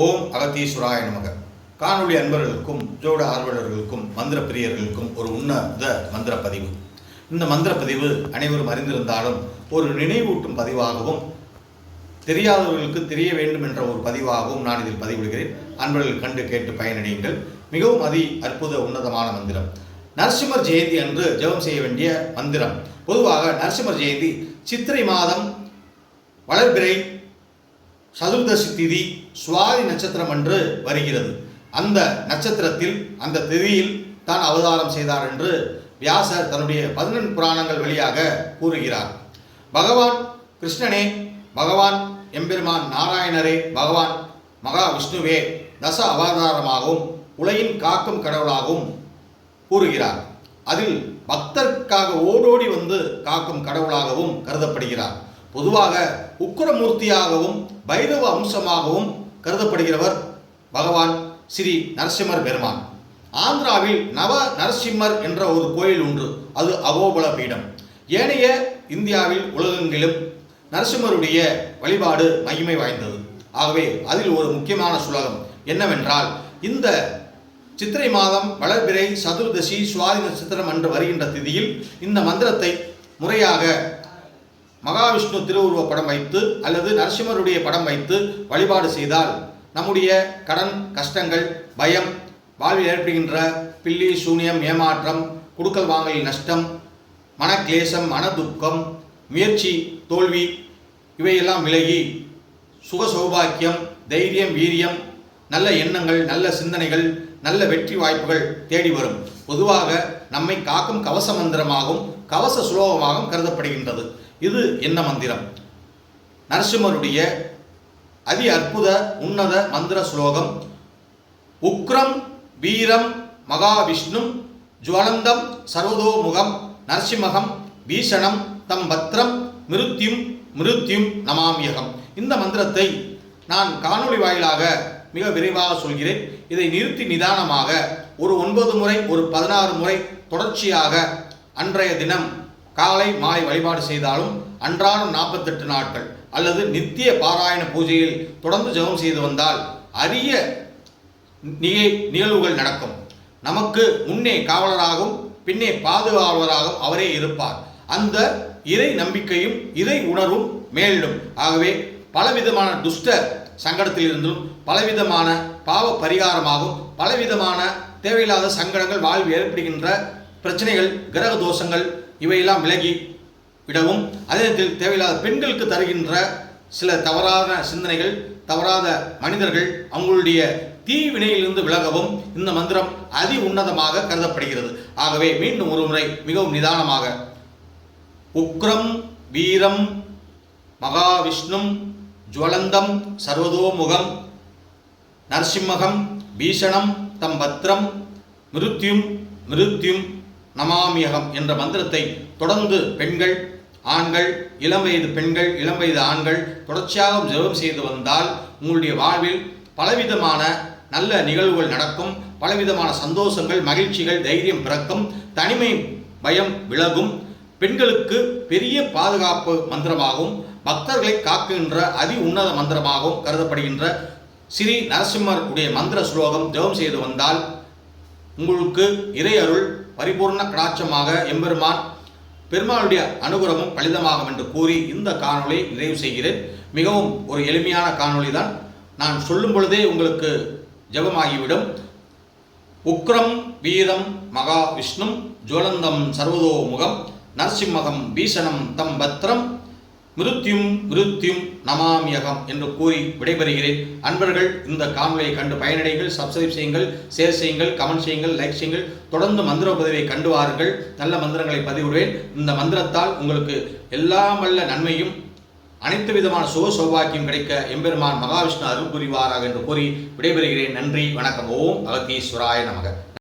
ஓம் அகத்தீஸ்வராய நமக. காணொளி அன்பர்களுக்கும் ஜோட ஆர்வலர்களுக்கும் மந்திர பிரியர்களுக்கும் ஒரு உன்னத மந்திர பதிவு. இந்த மந்திர பதிவு அனைவரும் அறிந்திருந்தாலும் ஒரு நினைவூட்டும் பதிவாகவும் தெரியாதவர்களுக்கு தெரிய வேண்டும் என்ற ஒரு பதிவாகவும் நான் இதில் பதிவிடுகிறேன். அன்பர்கள் கண்டு கேட்டு பயனடையுங்கள். மிகவும் அற்புத உன்னதமான மந்திரம். நரசிம்மர் ஜெயந்தி அன்று ஜெபம் செய்ய வேண்டிய மந்திரம். பொதுவாக நரசிம்மர் ஜெயந்தி சித்திரை மாதம் வளர்பிறை சதுர்தசி திதி சுவாதி நட்சத்திரம் அன்று வருகிறது. அந்த நட்சத்திரத்தில் அந்த திதியில் தான் அவதாரம் செய்தார் என்று வியாசர் தன்னுடைய 14 புராணங்கள் வழியாக கூறுகிறார். பகவான் கிருஷ்ணனே, பகவான் எம்பெருமான் நாராயணரே, பகவான் மகாவிஷ்ணுவே தச அவதாரமாகவும் உலகின் காக்கும் கடவுளாகவும் கூறுகிறார். அதில் பக்தருக்காக ஓடோடி வந்து காக்கும் கடவுளாகவும் கருதப்படுகிறார். பொதுவாக உக்கிரமூர்த்தியாகவும் பைரவ அம்சமாகவும் கருதப்படுகிறவர் பகவான் ஸ்ரீ நரசிம்மர் பெருமான். ஆந்திராவில் நவ நரசிம்மர் என்ற ஒரு கோயில் உண்டு. அது அகோபல பீடம். ஏனைய இந்தியாவில் உலகெங்கிலும் நரசிம்மருடைய வழிபாடு மகிமை வாய்ந்தது. ஆகவே அதில் ஒரு முக்கியமான சுலகம் என்னவென்றால், இந்த சித்திரை மாதம் வளர்பிறை சதுர்தசி சுவாதி நட்சத்திரம் அன்று வருகின்ற திதியில் இந்த மந்திரத்தை முறையாக மகாவிஷ்ணு திருவுருவ படம் வைத்து அல்லது நரசிம்மருடைய படம் வைத்து வழிபாடு செய்தால் நம்முடைய கடன் கஷ்டங்கள், பயம், வாழ்வில் ஏற்படுகின்ற பில்லி சூனியம், ஏமாற்றம், குடுக்கல் வாங்கல் நஷ்டம், மனக்லேசம், மனதுக்கம், முயற்சி தோல்வி இவையெல்லாம் விலகி சுக சௌபாக்கியம், தைரியம், வீரியம், நல்ல எண்ணங்கள், நல்ல சிந்தனைகள், நல்ல வெற்றி வாய்ப்புகள் தேடி வரும். பொதுவாக நம்மை காக்கும் கவச மந்திரமாகவும் கவச சுலோகமாகவும் கருதப்படுகின்றது. இது என்ன மந்திரம்? நரசிம்மருடைய அற்புத உன்னத மந்திர ஸ்லோகம். உக்ரம் வீரம் மகாவிஷ்ணும் ஜுவலந்தம் சர்வதோமுகம் நரசிம்மகம் பீஷணம் தம் பத்ரம் மிருத்யும் நமாமியகம். இந்த மந்திரத்தை நான் காணொளி வாயிலாக மிக விரைவாக சொல்கிறேன். இதை நிறுத்தி நிதானமாக ஒரு 9 முறை, ஒரு 16 முறை தொடர்ச்சியாக அன்றைய தினம் காலை மாலை வழிபாடு செய்தாலும், அன்றாடம் 48 நாட்கள் அல்லது நித்திய பாராயண பூஜையில் தொடர்ந்து ஜெபம் செய்து வந்தால் அரிய நிகழ்வுகள் நடக்கும். நமக்கு முன்னே காவலராகவும் பின்னே பாதுகாவலராகவும் அவரே இருப்பார். அந்த இறை நம்பிக்கையும் இறை உணர்வும் மேலும். ஆகவே பலவிதமான துஷ்ட சங்கடத்தில் இருந்தும், பலவிதமான பாவ பரிகாரமாகவும், பலவிதமான தேவையில்லாத சங்கடங்கள் வாழ்வில் ஏற்படுகின்ற பிரச்சனைகள், கிரக தோஷங்கள் இவையெல்லாம் விலகி விடவும், அதே நேரத்தில் தேவையில்லாத பெண்களுக்கு தருகின்ற சில தவறான சிந்தனைகள், தவறாத மனிதர்கள் அவங்களுடைய தீவினையிலிருந்து விலகவும் இந்த மந்திரம் உன்னதமாக கருதப்படுகிறது. ஆகவே மீண்டும் ஒரு முறை மிகவும் நிதானமாக உக்ரம் வீரம் மகாவிஷ்ணும் ஜுவலந்தம் சர்வதோமுகம் நரசிம்மகம் பீஷணம் தம் பத்ரம் மிருத்யும் நமாமியகம் என்ற மந்திரத்தை தொடர்ந்து பெண்கள், ஆண்கள், இளம் வயது பெண்கள், இளம் வயது ஆண்கள் தொடர்ச்சியாக ஜெபம் செய்து வந்தால் உங்களுடைய வாழ்வில் பலவிதமான நல்ல நிகழ்வுகள் நடக்கும். பலவிதமான சந்தோஷங்கள், மகிழ்ச்சிகள், தைரியம் பிறக்கும். தனிமை பயம் விலகும். பெண்களுக்கு பெரிய பாதுகாப்பு மந்திரமாகவும் பக்தர்களை காக்குகின்ற உன்னத மந்திரமாகவும் கருதப்படுகின்ற ஸ்ரீ நரசிம்மர் உடைய மந்திர ஸ்லோகம் ஜெபம் செய்து வந்தால் உங்களுக்கு இறை அருள் பரிபூர்ண கடாட்சமாக எம்பெருமான் பெருமாளுடைய அனுகிரகமும் பலிதமாகும் என்று கூறி இந்த காணொளி நிறைவு செய்கிறேன். மிகவும் ஒரு எளிமையான காணொளி தான். நான் சொல்லும் பொழுதே உங்களுக்கு ஜெபமாகிவிடும். உக்ரம் வீரம் மகாவிஷ்ணும் ஜுவலந்தம் சர்வதோமுகம் நரசிம்மகம் பீஷணம் தம் பத்ரம் மிருத்யும் நமாமியகம் என்று கூறி விடைபெறுகிறேன். அன்பர்கள் இந்த காணொலியை கண்டு பயனடைங்கள். சப்ஸ்கிரைப் செய்யுங்கள், ஷேர் செய்யுங்கள், கமெண்ட் செய்யுங்கள், லைக் செய்யுங்கள். தொடர்ந்து மந்திர பதிவை கண்டு வாருங்கள். நல்ல மந்திரங்களை பதிவிடுவேன். இந்த மந்திரத்தால் உங்களுக்கு எல்லாம் வல்ல நன்மையும் அனைத்து விதமான சுக சௌபாக்கியம் கிடைக்க எம்பெருமான் மகாவிஷ்ணு அருள் புரிவாராக என்று கூறி விடைபெறுகிறேன். நன்றி, வணக்கம். ஓம் அகத்தீஸ்வராய நமக.